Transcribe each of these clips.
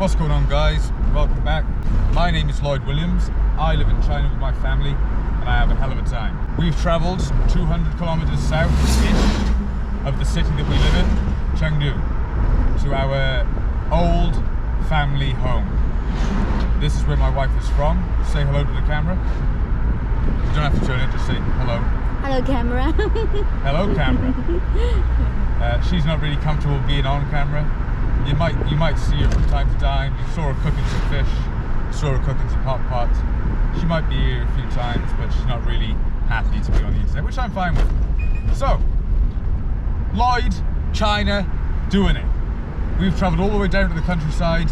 What's going on, guys? Welcome back. My name is Lloyd Williams. I live in China with my family and I have a hell of a time. We've travelled 200 kilometers south-ish of the city that we live in, Chengdu, to our old family home. This is where my wife is from. Say hello to the camera. You don't have to turn it, just say hello. Hello, camera. Hello, camera. She's not really comfortable being on camera. You might see her from time to time. You saw her cooking some fish. You saw her cooking some hot pot. She might be here a few times, but she's not really happy to be on the internet, which I'm fine with. So, Lloyd, China, doing it. We've travelled all the way down to the countryside.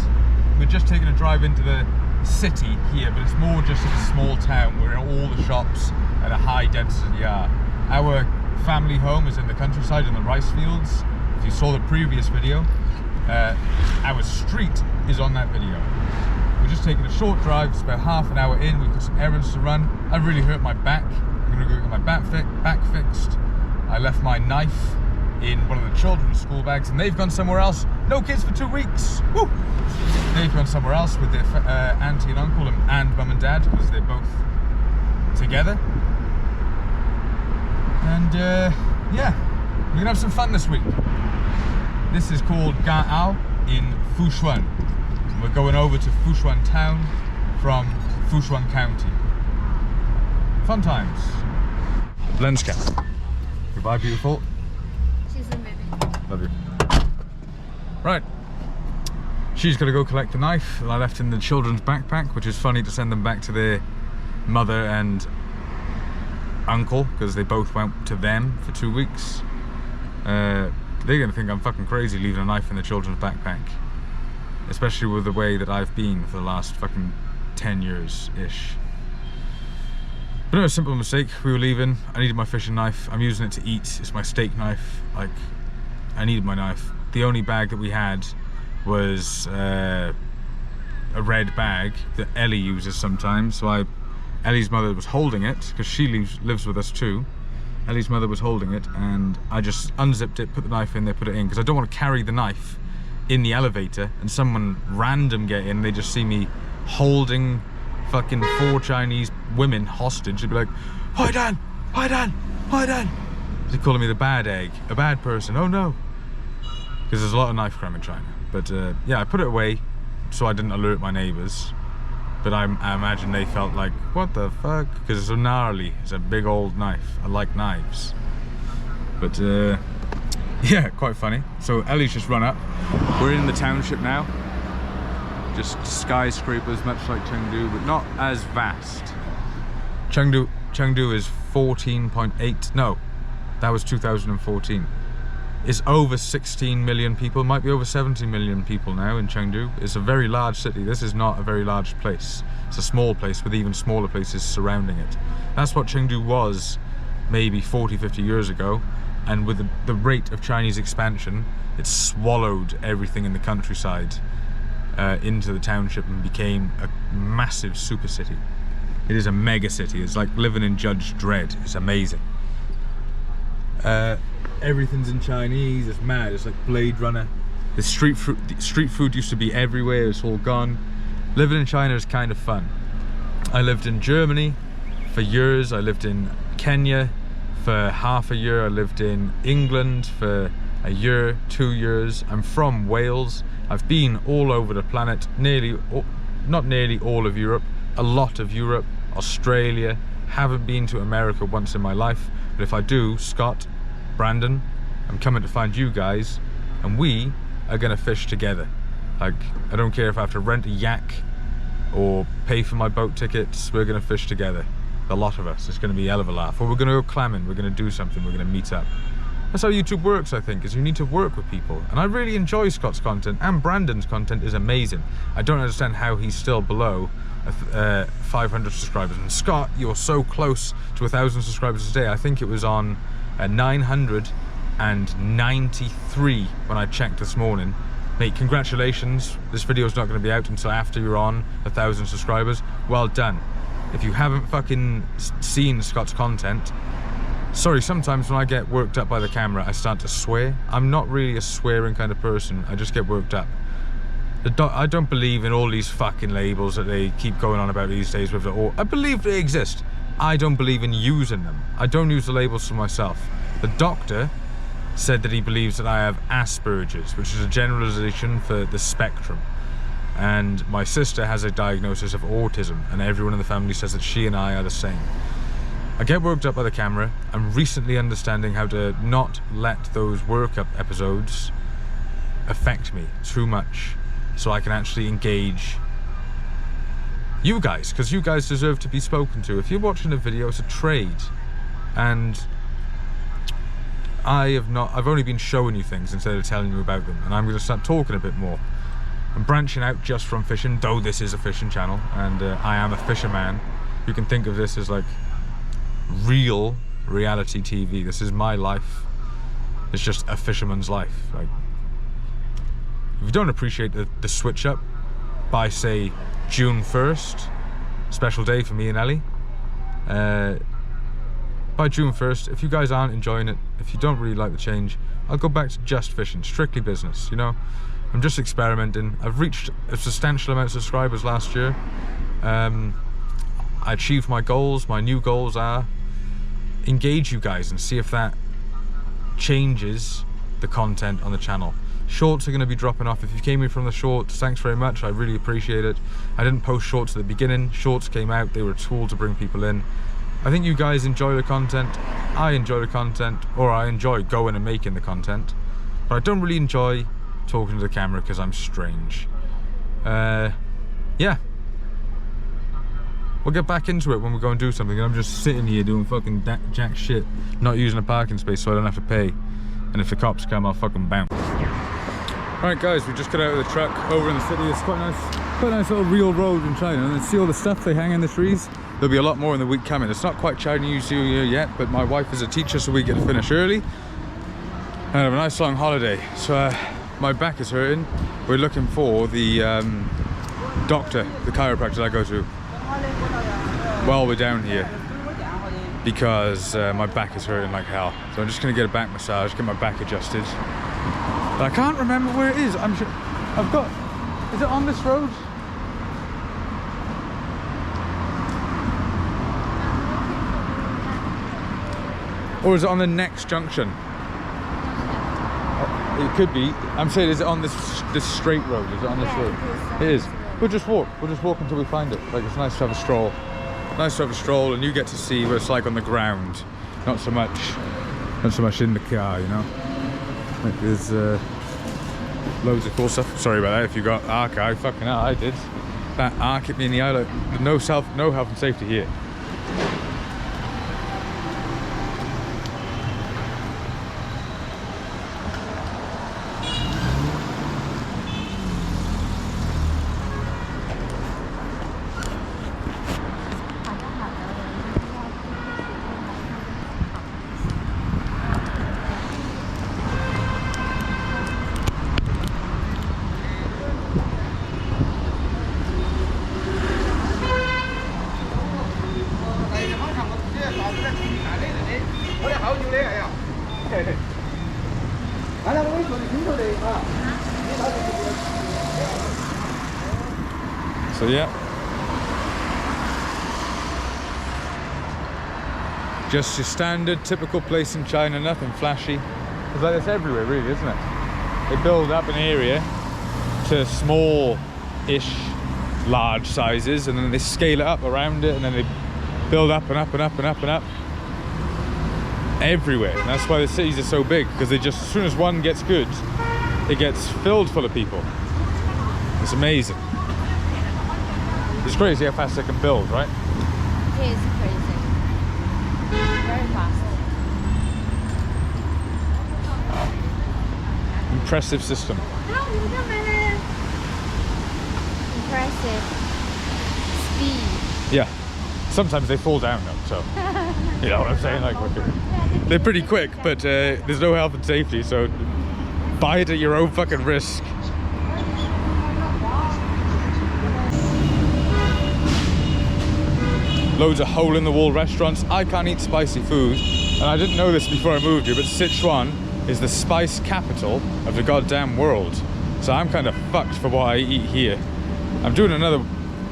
We're just taking a drive into the city here, but it's more just a small town where all the shops at a high density are. Our family home is in the countryside in the rice fields. If you saw the previous video, our street is on that video. We're just taking a short drive. It's about half an hour in. We've got some errands to run. I really hurt my back. I'm gonna go get my back fixed. I left my knife in one of the children's school bags and they've gone somewhere else. No kids for 2 weeks. Woo! They've gone somewhere else with their auntie and uncle and mum and dad because they're both together. And yeah, we're gonna have some fun this week. This is called Gaao in Fushuan. We're going over to Fushuan town from Fushuan County. Fun times. Lenska. Goodbye, beautiful. She's a baby. Love you. Right. She's got to go collect the knife that I left in the children's backpack, which is funny to send them back to their mother and uncle because they both went to them for 2 weeks. They're going to think I'm fucking crazy leaving a knife in the children's backpack. Especially with the way that I've been for the last fucking 10 years-ish. But no, simple mistake. We were leaving. I needed my fishing knife. I'm using it to eat. It's my steak knife. Like, I needed my knife. The only bag that we had was a red bag that Ellie uses sometimes. So Ellie's mother was holding it because she lives with us too. Ellie's mother was holding it and I just unzipped it, put the knife in there, put it in because I don't want to carry the knife in the elevator and someone random get in, they just see me holding fucking 4 Chinese women hostage. They'd be like, "Hi Dan, hi Dan, hi Dan." They're calling me the bad egg, a bad person. Oh no, because there's a lot of knife crime in China. But yeah, I put it away so I didn't alert my neighbors. But I imagine they felt like, what the fuck? Because it's so gnarly. It's a big old knife. I like knives. But yeah, quite funny. So Ellie's just run up. We're in the township now. Just skyscrapers, much like Chengdu, but not as vast. Chengdu is 14.8. No, that was 2014. It's over 16 million people, might be over 70 million people now in Chengdu. It's a very large city. This is not a very large place. It's a small place with even smaller places surrounding it. That's what Chengdu was maybe 40, 50 years ago. And with the rate of Chinese expansion, it swallowed everything in the countryside into the township and became a massive super city. It is a mega city. It's like living in Judge Dredd. It's amazing. Everything's in Chinese. It's mad. It's like Blade Runner. The street food used to be everywhere. It's all gone. Living in China is kind of fun. I lived in Germany for years. I lived in Kenya for half a year. I lived in England for a year, 2 years. I'm from Wales. I've been all over the planet. Not nearly all of Europe. A lot of Europe, Australia. Haven't been to America once in my life. But if I do, Scott, Brandon, I'm coming to find you guys and we are gonna fish together. Like, I don't care if I have to rent a yak or pay for my boat tickets, we're gonna fish together. The lot of us, it's gonna be a hell of a laugh. Or we're gonna go clamming, we're gonna do something, we're gonna meet up. That's how YouTube works, I think, is you need to work with people. And I really enjoy Scott's content and Brandon's content is amazing. I don't understand how he's still below 500 subscribers. And Scott, you're so close to 1,000 subscribers today. I think it was on 993 when I checked this morning. Mate, congratulations. This video is not going to be out until after you're on 1,000 subscribers. Well done. If you haven't fucking seen Scott's content, sorry, sometimes when I get worked up by the camera, I start to swear. I'm not really a swearing kind of person. I just get worked up. I don't believe in all these fucking labels that they keep going on about these days with it all. I believe they exist. I don't believe in using them. I don't use the labels for myself. The doctor said that he believes that I have Asperger's, which is a generalization for the spectrum. And my sister has a diagnosis of autism, and everyone in the family says that she and I are the same. I get worked up by the camera. I'm recently understanding how to not let those workup episodes affect me too much, so I can actually engage you guys, because you guys deserve to be spoken to. If you're watching a video, it's a trade, and I've only been showing you things instead of telling you about them, and I'm going to start talking a bit more. I'm branching out just from fishing, though this is a fishing channel, and I am a fisherman. You can think of this as like real reality TV. This is my life. It's just a fisherman's life. Like, if you don't appreciate the switch up by, say, June 1st, special day for me and Ellie, by June 1st, if you guys aren't enjoying it, if you don't really like the change, I'll go back to just fishing, strictly business, you know? I'm just experimenting. I've reached a substantial amount of subscribers last year. I achieved my goals. My new goals are engage you guys and see if that changes the content on the channel. Shorts are going to be dropping off. If you came in from the shorts, thanks very much. I really appreciate it. I didn't post shorts at the beginning. Shorts came out. They were a tool to bring people in. I think you guys enjoy the content. I enjoy the content, or I enjoy going and making the content. But I don't really enjoy talking to the camera because I'm strange. Yeah. We'll get back into it when we go and do something. I'm just sitting here doing fucking jack shit, not using a parking space so I don't have to pay. And if the cops come, I'll fucking bounce. Right guys, we just got out of the truck over in the city. It's quite a nice little real road in China. And see all the stuff they hang in the trees? There'll be a lot more in the week coming. It's not quite Chinese New Year yet, but my wife is a teacher, so we get to finish early and have a nice long holiday. So my back is hurting. We're looking for the doctor, the chiropractor I go to, while we're down here, because my back is hurting like hell. So I'm just gonna get a back massage, get my back adjusted. But I can't remember where it is. I'm sure I've got. Is it on this road? Or is it on the next junction? It could be. I'm saying, is it on this straight road? Is it on this road? It is. We'll just walk until we find it. Like, it's nice to have a stroll. Nice to have a stroll, and you get to see what it's like on the ground. Not so much in the car, you know. Like, there's loads of cool stuff. Sorry about that if you got arc eye. Fucking hell, I did. That arc hit me in the eye. Like, no health and safety here. So yeah, just your standard typical place in China, nothing flashy. It's like this everywhere really, isn't it? They build up an area to small-ish large sizes, and then they scale it up around it, and then they build up and up and up and up and up everywhere. And that's why the cities are so big, because they just, as soon as one gets good, it gets filled full of people. It's amazing. It's crazy how fast they can build, right? It is crazy. Very fast. Impressive system. Impressive. Speed. Yeah. Sometimes they fall down though, so you know what I'm saying? Like, they're pretty quick, but there's no health and safety, so buy it at your own fucking risk. Loads of hole-in-the-wall restaurants. I can't eat spicy food, and I didn't know this before I moved here, but Sichuan is the spice capital of the goddamn world. So I'm kind of fucked for what I eat here. I'm doing another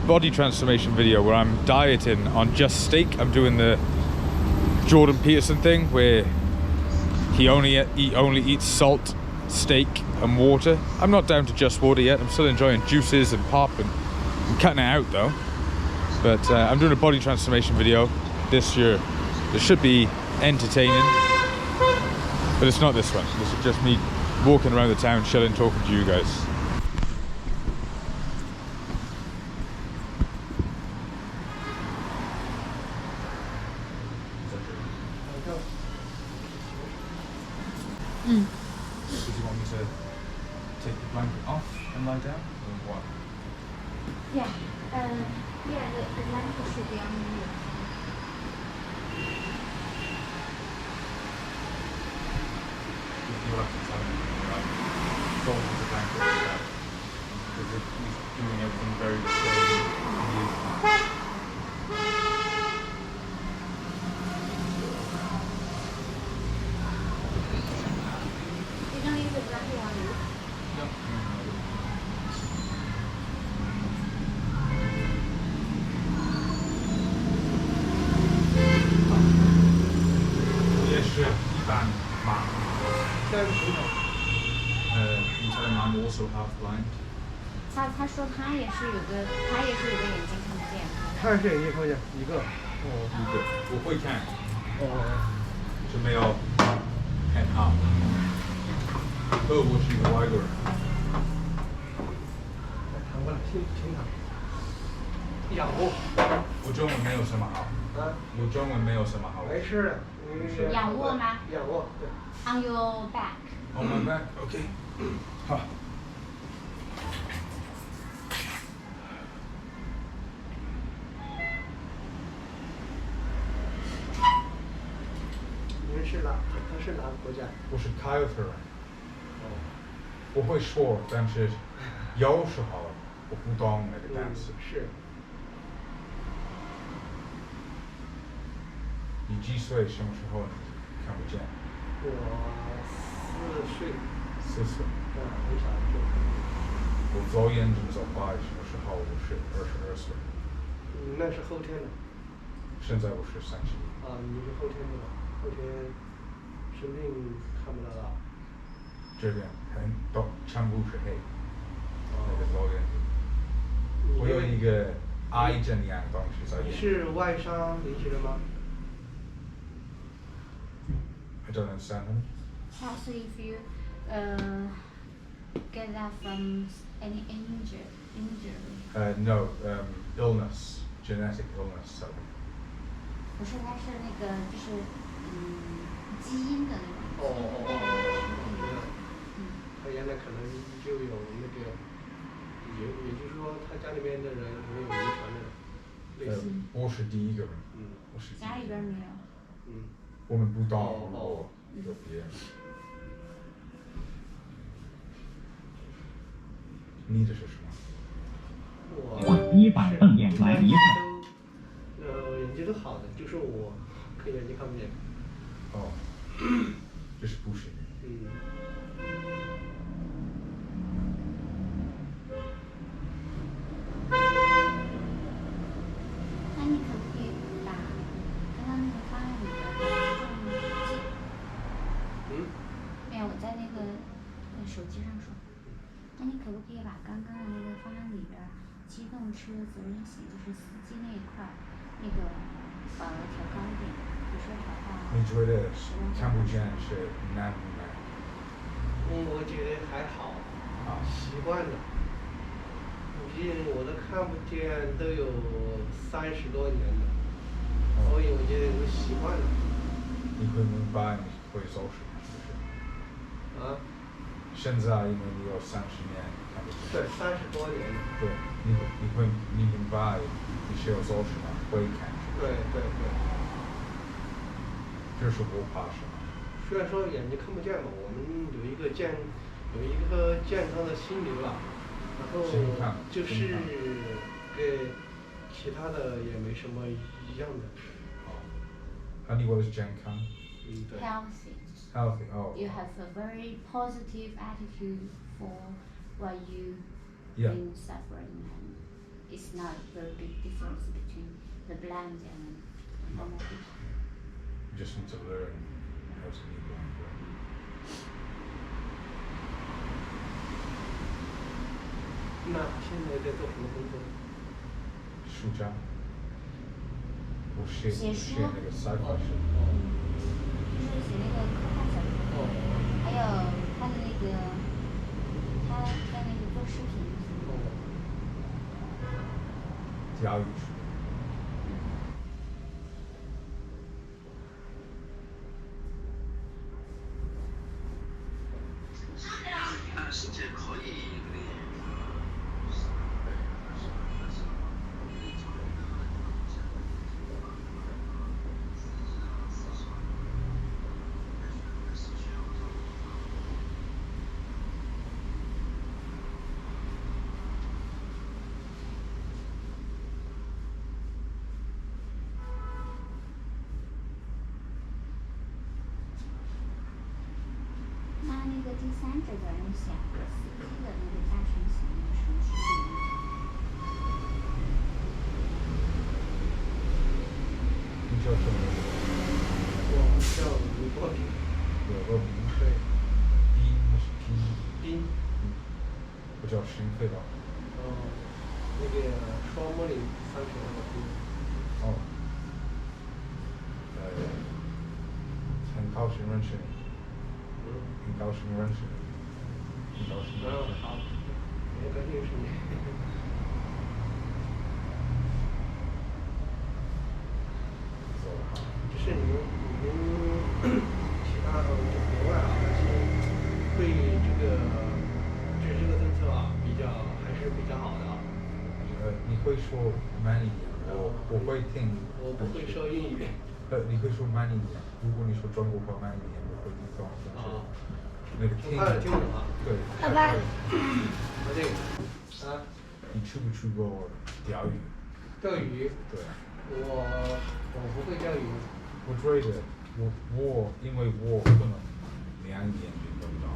body transformation video where I'm dieting on just steak. I'm doing the Jordan Peterson thing where he only eats salt, steak and water. I'm not down to just water yet. I'm still enjoying juices and pop, and I'm cutting it out though. But I'm doing a body transformation video this year. It should be entertaining, but it's not this one. This is just me walking around the town, chilling, talking to you guys. Did you want me to take the blanket off and lie down, or what? Yeah. Yeah. The blanket should be on you. You'll have to tell me fold the blanket because he's doing everything very slowly. You don't use the blanket on you. I'm also half blind. 他说他也是有个眼睛看不见。他是眼睛看不见一个。一个，我会看，就没有很好。我是一个外国人。谈过来，请谈。仰卧。我中文没有什么好。我中文没有什么好。没事的。仰卧吗？仰卧，对。On your back. On my back, okay. 好。您是哪？他是哪个国家？我是凯尔特人。我会说，但是有时候我不懂那个单词。是。你几岁？什么时候看不见？我4岁。4岁。很小就。我左眼睛走坏，什么时候？我是22岁。那是后天的。现在我是31。你是后天的吧？后天生病看不到了。这边全部是黑，那个左眼睛。我有一个癌症一样东西在眼睛。你是外伤引起的吗？ I don't understand them. Also, if you get that from any injury. No, illness, genetic illness. So. 不是，它是那个就是基因的那种。他原来可能就有那个，也就是说他家里面的人可能有遗传的类似。我是第一个人。我是。家里边没有。我们不到我有别人。你这是什么？我一板瞪眼来一个。眼睛都好的，就是我眼睛看不见。这是不行。那你可不可以把刚刚那个方案里边的重记？没有，我在那个手机上说。那你可不可以把刚刚的那个方案里边机动车责任险，就是司机那一块那个调高一点，比如说调到。你觉得看不见是难不难？我觉得还好，习惯了。毕竟我都看不见都有30多年了，所以我觉得都习惯了。你会明白你会走什么，是不是？现在因为你有30年看不见。对，30多年了。对，你明白你需要做什么，会看。对。这是我怕什么？虽然说眼睛看不见嘛，我们有一颗健康的心流啊，然后就是跟其他的也没什么一样的。那你what is 健康？对。Healthy. Healthy. Oh. You have a very positive attitude for while you Yeah. been suffering, and it's not very big difference between the blind and normal people. You just need to learn how to be blind. Right? 那现在在做什么工作？书家，我写写书那个 sci-fi 书。就是写那个科幻小说，还有他的那个，他在那个做视频。教育书。世界可以。那个第三者的人想司机的那个驾乘型有什么区别吗？你叫什么？我叫李国平。有个名对，是斌。不叫心肺吧？那个双木岭32个斌。哦。很高兴认识你。很高兴认识你。很高兴认识你。好。也高兴认识你。做得好。就是你们其他国外啊，那些对这个政策啊，还是比较好的啊。你会说慢一点，我会听。我不会说英语。你会说慢一点，如果你说中国话慢一点，我会听懂。那个听懂啊。对。拜拜。这个啊。你去不去过钓鱼？钓鱼？对。我不会钓鱼。我觉得因为我可能2年就不知道。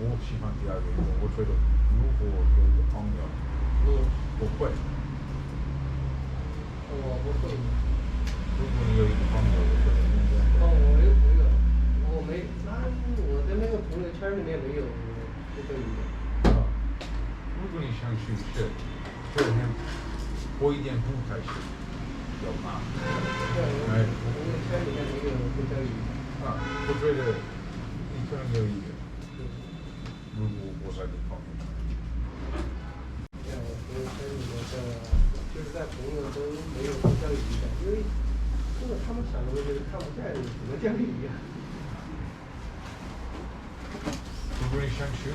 我喜欢钓鱼，我觉得如果有一个朋友，我会。我不会。如果你有一个朋友，我觉得应该。我有朋友，我的那个朋友圈里面没有钓鱼的。如果你想去学，这两天我一点不开心，有吗？对，我朋友圈里面没有会钓鱼。我觉得你可能有一个，如果我在你旁边。在我朋友圈里面就是在朋友都没有会钓鱼的，因为他们想的就是看不见怎么钓鱼啊。如果你想去，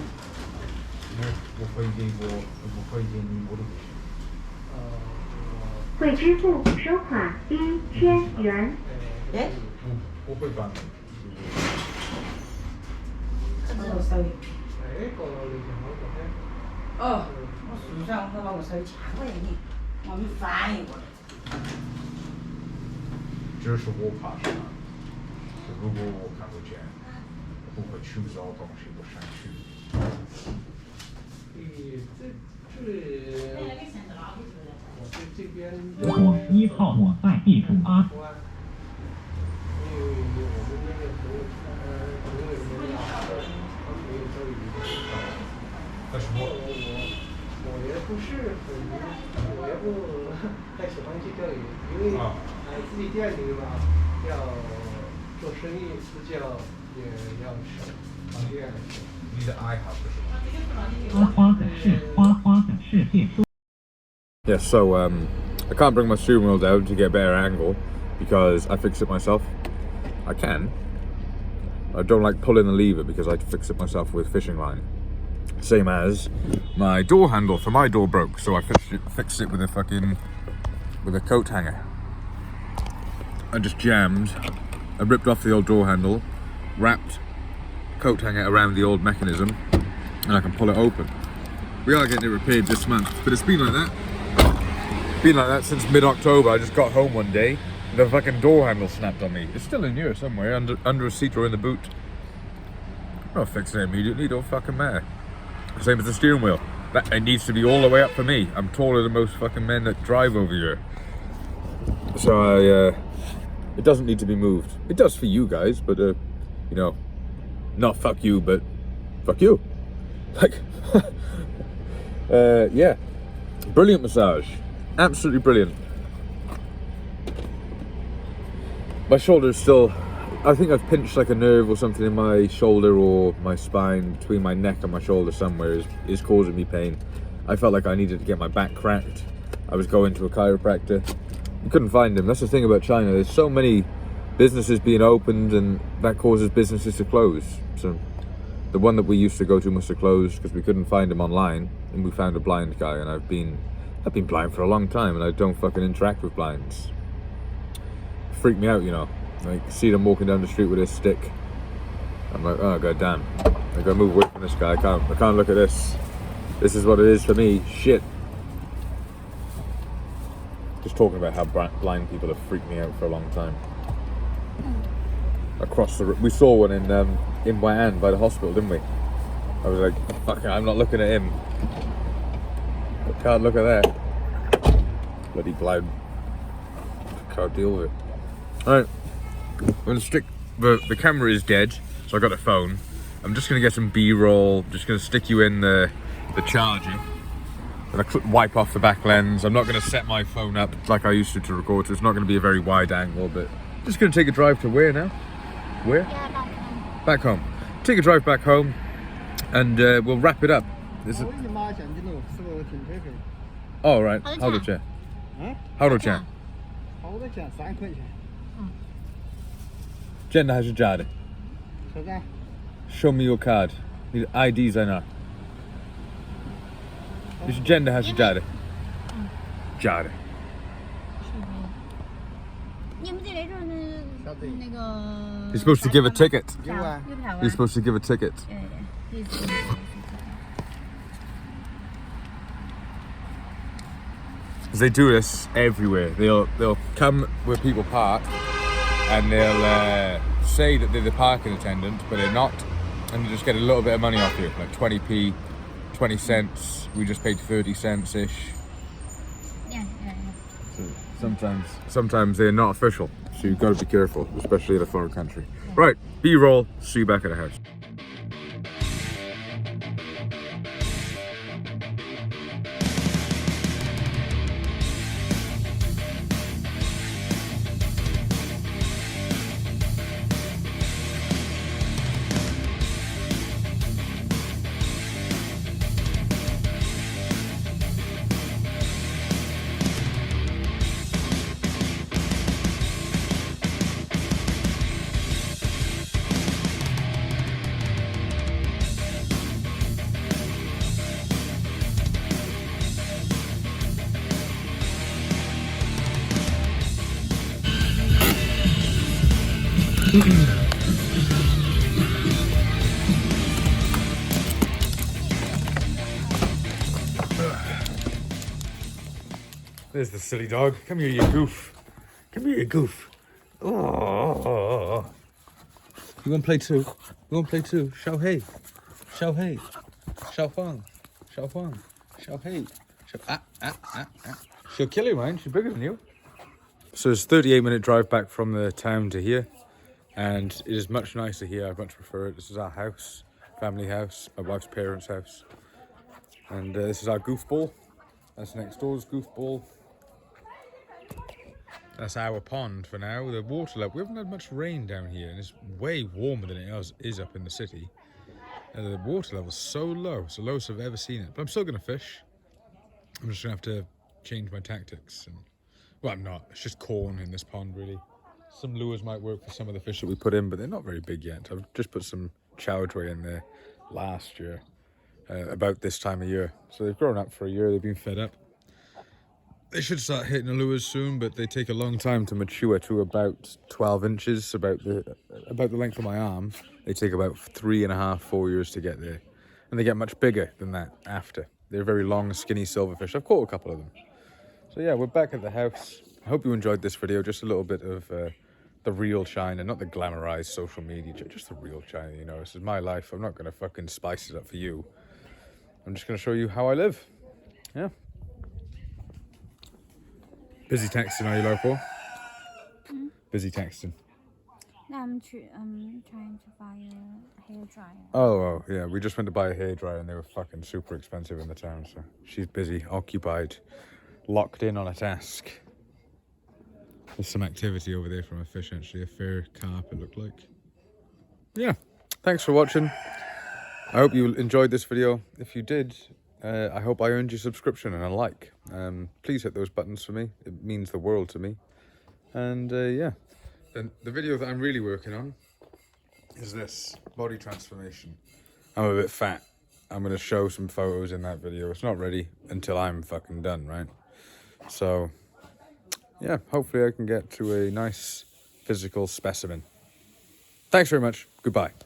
我会给你我的微信。会支付收款1000元。我会帮你。我手机。講到你就好嘅。我樹上佢話我手機搶過你，我沒翻譯過來。这是我怕啥？如果我看不见，不会去找东西，我想去。我在这边。我1号我在地图啊。因为我们那个朋友里面他没有钓鱼的。但是我也不是我也不太喜欢去钓鱼，因为自己店里嘛，要做生意，自己也要省，方便。你的爱好是什么？花花的世界。Yeah, so I can't bring my steering wheel down to get a better angle because I fix it myself. I can. I don't like pulling the lever because I fix it myself with fishing line. Same as my door handle for my door broke, so I fixed it with a coat hanger. I just jammed, I ripped off the old door handle, wrapped coat hanger around the old mechanism, and I can pull it open. We are getting it repaired this month, but it's been like that. Been like that since mid-October. I just got home one day, the fucking door handle snapped on me. It's still in here somewhere, under a seat or in the boot. I'll fix it immediately, don't fucking matter. Same as the steering wheel. It needs to be all the way up for me. I'm taller than most fucking men that drive over here. So it doesn't need to be moved. It does for you guys, but you know, not fuck you, but fuck you. Like, yeah, brilliant massage, absolutely brilliant. My shoulder's still, I think I've pinched like a nerve or something in my shoulder or my spine, between my neck and my shoulder somewhere is causing me pain. I felt like I needed to get my back cracked. I was going to a chiropractor. We couldn't find him. That's the thing about China. There's so many businesses being opened and that causes businesses to close. So the one that we used to go to must have closed because we couldn't find him online, and we found a blind guy, and I've been blind for a long time and I don't fucking interact with blinds. Freak me out, you know. Like, see them walking down the street with a stick. I'm like, oh god damn. I gotta move away from this guy. I can't look at this. This is what it is for me. Shit. Just talking about how blind people have freaked me out for a long time. Across the, we saw one in Wai'an by the hospital, didn't we? I was like, fuck it, I'm not looking at him. I can't look at that. Bloody blind. Can't deal with it. Alright, I'm gonna stick, the camera is dead, so I got a phone. I'm just gonna get some B-roll, just gonna stick you in the charger. I'm gonna wipe off the back lens. I'm not gonna set my phone up like I used to record, so it's not gonna be a very wide angle, but just gonna take a drive to where now? Where? Yeah, Back home. Take a drive back home, and we'll wrap it up. This is... Oh, right. 好的， How 多钱? How 多钱? 好多钱，3块钱。真的还是假的? 现在 Show me your card. 你的 ID 在哪? 你是真的还是假的? 假的。你们这里就是那个。 You're supposed to give a ticket. 有啊。 You're supposed to give a ticket. They do this everywhere. They'll come where people park, and they'll say that they're the parking attendant, but they're not, and they just get a little bit of money off you, like 20p, 20 cents. We just paid 30 cents ish. Yeah. So sometimes they're not official, so you've got to be careful, especially in a foreign country. Right, B-roll. See you back at the house. There's the silly dog. Come here, you goof. Come here, you goof. Oh. You want to play too? You want to play too? Xiao Hei. Xiao Hei. Xiao Fang. Xiao Fang. Xiao Hei. She'll kill you, man. She's bigger than you. So it's a 38-minute drive back from the town to here. And it is much nicer here. I much prefer it. This is our house. Family house. My wife's parents' house. And this is our goofball. That's next door's goofball. That's our pond for now. The water level, we haven't had much rain down here, and it's way warmer than it is up in the city. The water level's so low, it's the lowest I've ever seen it. But I'm still going to fish. I'm just going to have to change my tactics. And, well, I'm not. It's just corn in this pond, really. Some lures might work for some of the fish that we put in, but they're not very big yet. I've just put some chow tway in there last year, about this time of year. So they've grown up for a year, they've been fed up. They should start hitting the lures soon, but they take a long time to mature to about 12 inches, about the length of my arm. They take about 3.5, 4 years to get there. And they get much bigger than that after. They're very long, skinny silverfish. I've caught a couple of them. So yeah, we're back at the house. I hope you enjoyed this video. Just a little bit of the real China, not the glamorized social media, just the real China, you know. This is my life. I'm not going to fucking spice it up for you. I'm just going to show you how I live. Yeah. Busy texting, are you, local? Busy texting. I'm trying to buy a hair dryer. Oh, yeah. We just went to buy a hairdryer and they were fucking super expensive in the town. So she's busy, occupied, locked in on a task. There's some activity over there from a fish, actually. A fair carp, it looked like. Yeah. Thanks for watching. I hope you enjoyed this video. If you did, I hope I earned your subscription and a like. Please hit those buttons for me. It means the world to me. And yeah, the video that I'm really working on is this body transformation. I'm a bit fat. I'm going to show some photos in that video. It's not ready until I'm fucking done, right? So yeah, hopefully I can get to a nice physical specimen. Thanks very much. Goodbye.